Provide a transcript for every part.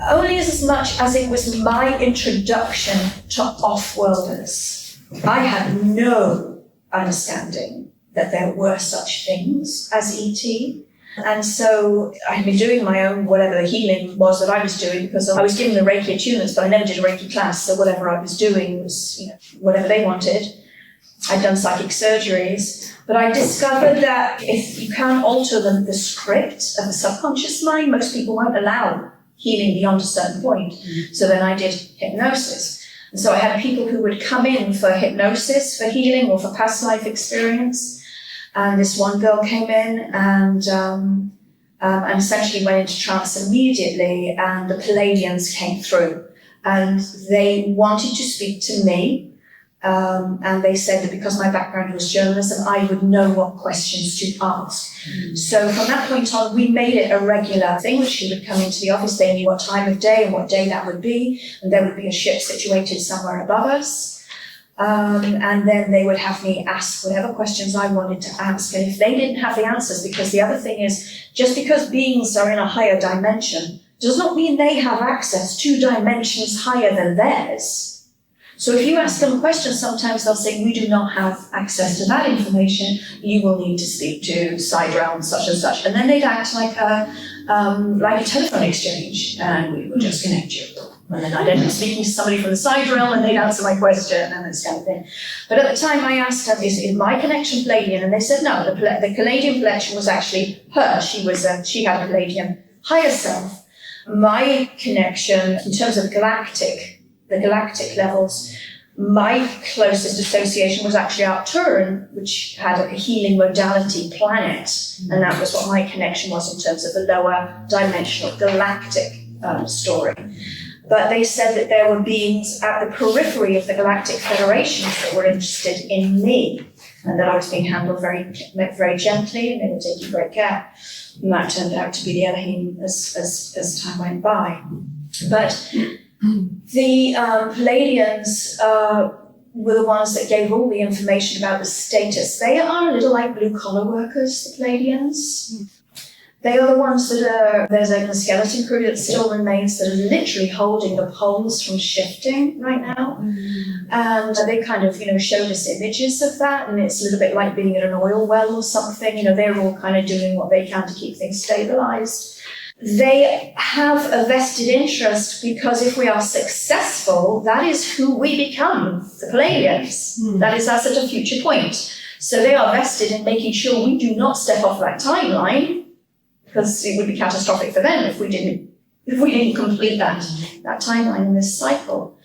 Only as much as it was my introduction to offworlders. I had no understanding that there were such things as ET. And so I had been doing my own, whatever the healing was that I was doing, because I was given the Reiki attunements, but I never did a Reiki class, so whatever I was doing was, whatever they wanted. I'd done psychic surgeries, but I discovered that if you can't alter the script of the subconscious mind, most people won't allow healing beyond a certain point. So then I did hypnosis. And so I had people who would come in for hypnosis, for healing, or for past life experience. And this one girl came in and essentially went into trance immediately, and the Pleiadians came through. And they wanted to speak to me. And they said that because my background was journalism, I would know what questions to ask. So from that point on, we made it a regular thing. She would come into the office, they knew what time of day and what day that would be, and there would be a ship situated somewhere above us. And then they would have me ask whatever questions I wanted to ask. And if they didn't have the answers, because the other thing is, just because beings are in a higher dimension does not mean they have access to dimensions higher than theirs. So if you ask them a question, sometimes they'll say, we do not have access to that information. You will need to speak to side realm such and such. And then they'd act like a telephone exchange, and we would just connect you. And then I'd end up speaking to somebody from the side realm, and they'd answer my question, and this kind of thing. But at the time I asked them, is my connection Pleiadian? And they said no, the Pleiadian connection was actually her. She had a Pleiadian higher self. My connection, in terms of the galactic levels, my closest association was actually Arcturan, which had a healing modality planet, and that was what my connection was in terms of the lower dimensional galactic story. But they said that there were beings at the periphery of the galactic federations that were interested in me, and that I was being handled very, very gently, and they were taking great care. And that turned out to be the Elohim as time went by. But the Pleiadians were the ones that gave all the information about the status. They are a little like blue-collar workers, the Pleiadians. They are the ones that there's a skeleton crew that still remains, that are literally holding the poles from shifting right now. And they kind of, showed us images of that, and it's a little bit like being at an oil well or something. They're all kind of doing what they can to keep things stabilized. They have a vested interest, because if we are successful, that is who we become, the Pleiadians. That is us at a future point. So they are vested in making sure we do not step off that timeline, because it would be catastrophic for them if we didn't complete that timeline in this cycle.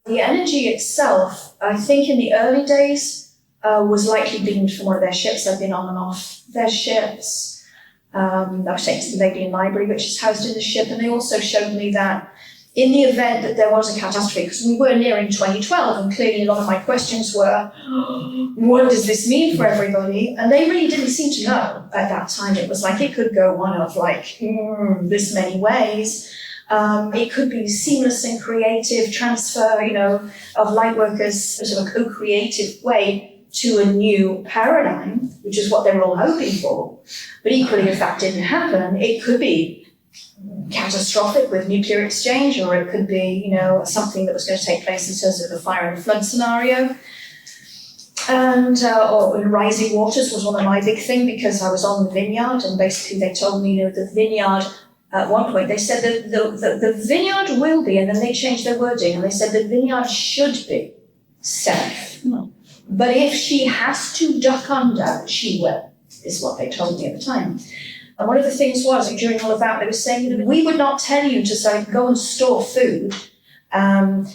The energy itself, I think in the early days, was likely beamed from one of their ships. I've been on and off their ships. I was taken to the Pleiadian library, which is housed in the ship, and they also showed me that in the event that there was a catastrophe, because we were nearing 2012, and clearly a lot of my questions were, what does this mean for everybody? And they really didn't seem to know at that time. It was like it could go one of this many ways. It could be seamless and creative transfer, of lightworkers, sort of a co-creative way to a new paradigm, which is what they were all hoping for. But equally, if that didn't happen, it could be catastrophic with nuclear exchange, or it could be, something that was going to take place in terms of the fire and flood scenario. And or rising waters was one of my big things, because I was on the vineyard, and basically they told me, the vineyard, at one point they said that the vineyard will be, and then they changed their wording, and they said the vineyard should be safe. But if she has to duck under, she will, is what they told me at the time. And one of the things was, during all of that, they were saying, we would not tell you to go and store food, and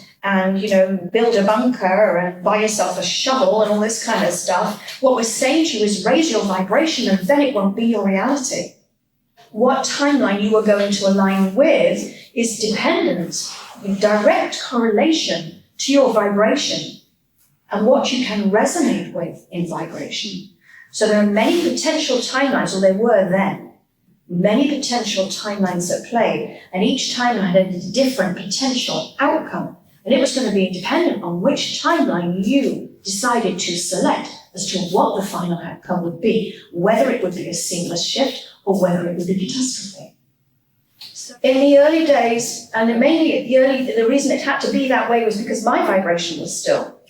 build a bunker and buy yourself a shovel and all this kind of stuff. What we're saying to you is raise your vibration, and then it won't be your reality. What timeline you are going to align with is dependent, in direct correlation to your vibration and what you can resonate with in vibration. So there are many potential timelines, or there were then, many potential timelines at play, and each timeline had a different potential outcome. And it was going to be dependent on which timeline you decided to select as to what the final outcome would be, whether it would be a seamless shift or whether it would be catastrophe. So In the early days, and mainly the reason it had to be that way was because my vibration was still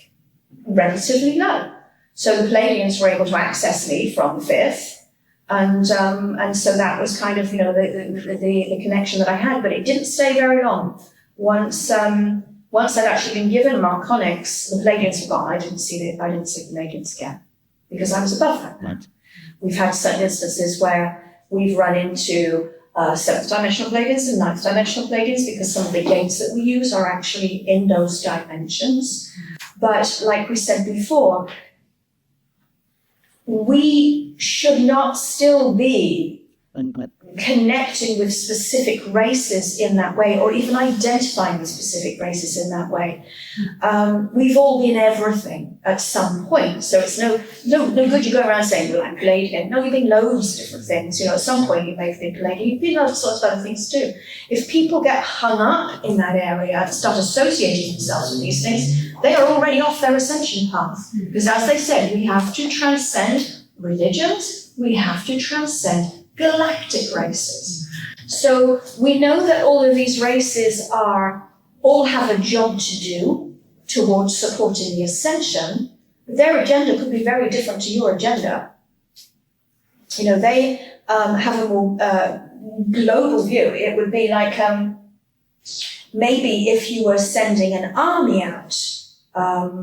relatively low. So the Pleiadians were able to access me from the fifth, and so that was kind of, the connection that I had, but it didn't stay very long. Once I'd actually been given Marconics, the Pleiadians were gone. I didn't see the Pleiadians again because I was above that. Right. We've had certain instances where we've run into seventh dimensional Pleiadians and ninth dimensional Pleiadians because some of the gates that we use are actually in those dimensions. But like we said before, we should not still be connecting with specific races in that way, or even identifying with specific races in that way. We've all been everything at some point, so it's no good you go around saying, well, I'm Pleiadian. No, you've been loads of different things. At some point you may have been Pleiadian. You've been lots of other things too. If people get hung up in that area and start associating themselves with these things, they are already off their ascension path. Because as they said, we have to transcend religions, we have to transcend galactic races. So we know that all of these races all have a job to do towards supporting the ascension. Their agenda could be very different to your agenda. They have a more global view. It would be like maybe if you were sending an army out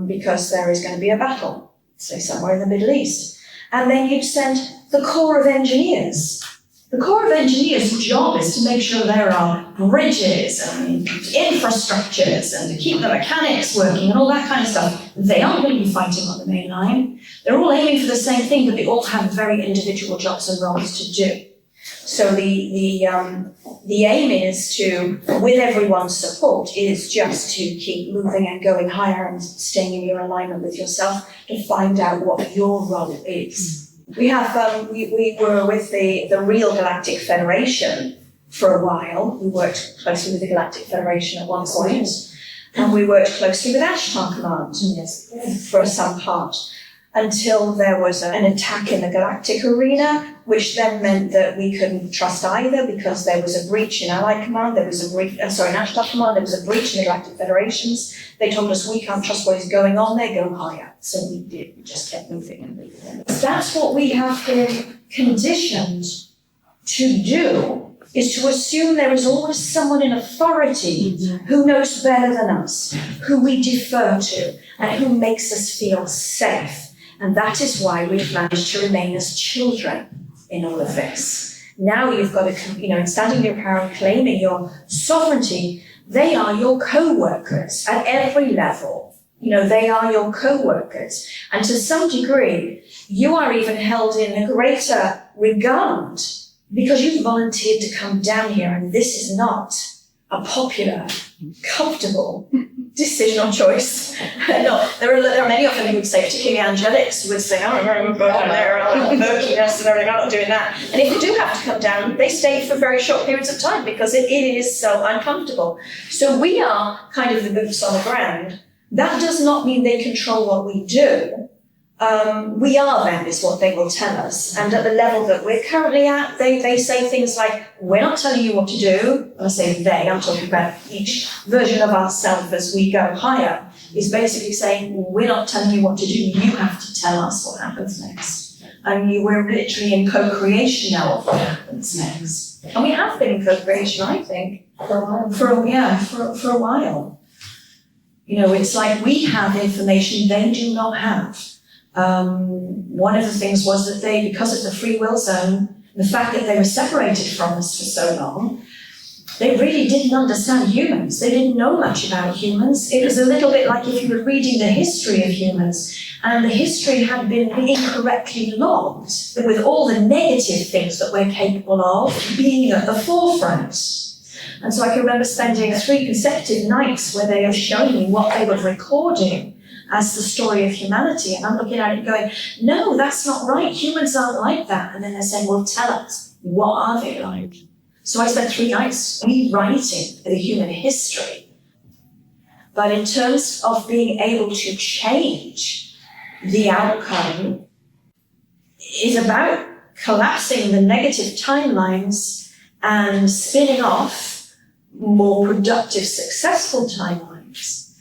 because there is going to be a battle, say somewhere in the Middle East, and then you'd send the Corps of Engineers. The Corps of Engineers' job is to make sure there are bridges and infrastructures and to keep the mechanics working and all that kind of stuff. They aren't going to be fighting on the main line. They're all aiming for the same thing, but they all have very individual jobs and roles to do. So the aim is to, with everyone's support, is just to keep moving and going higher and staying in your alignment with yourself to find out what your role is. We have we were with the real Galactic Federation for a while. We worked closely with the Galactic Federation at one point, and we worked closely with Ashtar Command for some part, until there was an attack in the Galactic arena, which then meant that we couldn't trust either because there was a breach in Allied Command, there was a breach, in Ashtar Command, there was a breach in the Galactic Federations. They told us we can't trust what is going on there, go higher. So we did, we just kept moving and moving. That's what we have been conditioned to do, is to assume there is always someone in authority who knows better than us, who we defer to, and who makes us feel safe. And that is why we've managed to remain as children in all of this. Now you've got to, in standing your power and claiming your sovereignty, they are your co-workers at every level. They are your co-workers. And to some degree, you are even held in a greater regard because you've volunteered to come down here, and this is not a popular, comfortable decision or choice. No, there are many of them who would say, particularly angelics, who would say, I'm going to go down there, murkiness and everything, I'm not doing that. And if they do have to come down, they stay for very short periods of time because it is so uncomfortable. So we are kind of the boots on the ground. That does not mean they control what we do. We are them, is what they will tell us. And at the level that we're currently at, they say things like, we're not telling you what to do. When I say they, I'm talking about each version of ourselves as we go higher, is basically saying, we're not telling you what to do. You have to tell us what happens next. And we're literally in co-creation now of what happens next. And we have been in co-creation, I think, for a while. For a while. It's like we have information they do not have. One of the things was that they, because of the free will zone, the fact that they were separated from us for so long, they really didn't understand humans. They didn't know much about humans. It was a little bit like if you were reading the history of humans, and the history had been incorrectly logged, with all the negative things that we're capable of being at the forefront. And so I can remember spending 3 consecutive nights where they were showing me what they were recording as the story of humanity. And I'm looking at it going, no, that's not right. Humans aren't like that. And then they're saying, well, tell us, what are they like? So I spent 3 nights rewriting the human history. But in terms of being able to change the outcome, is about collapsing the negative timelines and spinning off more productive, successful timelines.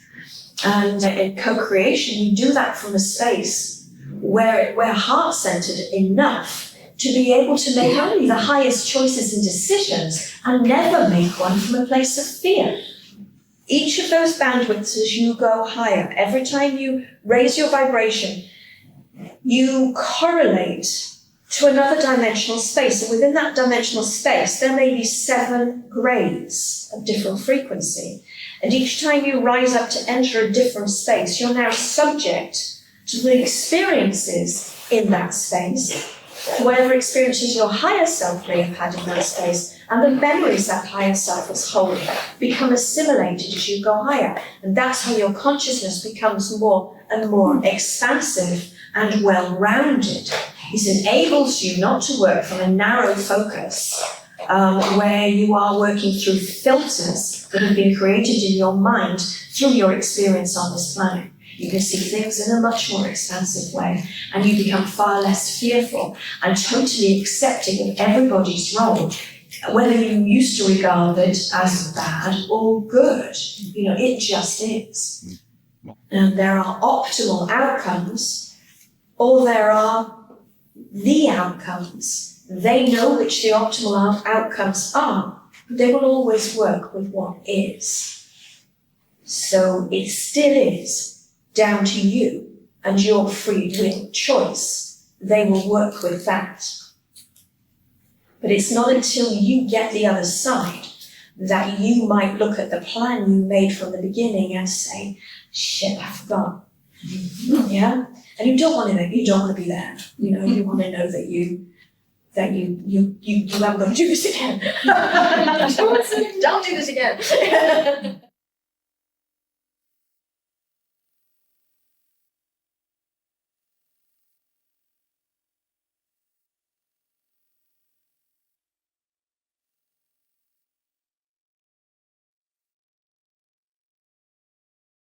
And in co-creation, you do that from a space where we're heart-centered enough to be able to make only the highest choices and decisions and never make one from a place of fear. Each of those bandwidths, as you go higher, every time you raise your vibration, you correlate to another dimensional space. And within that dimensional space, there may be 7 grades of different frequency. And each time you rise up to enter a different space, you're now subject to the experiences in that space, whatever experiences your higher self may have had in that space, and the memories that higher self is holding become assimilated as you go higher. And that's how your consciousness becomes more and more expansive and well-rounded. It enables you not to work from a narrow focus where you are working through filters that have been created in your mind through your experience on this planet. You can see things in a much more expansive way, and you become far less fearful and totally accepting of everybody's role, whether you used to regard it as bad or good. It just is. And there are optimal outcomes, or there are the outcomes. They know which the optimal outcomes are, but they will always work with what is. So it still is down to you and your free will choice. They will work with that. But it's not until you get the other side that you might look at the plan you made from the beginning and say, shit, I forgot. Yeah? And you don't want to be there. You want to know that you haven't got to do this again. Don't do this again.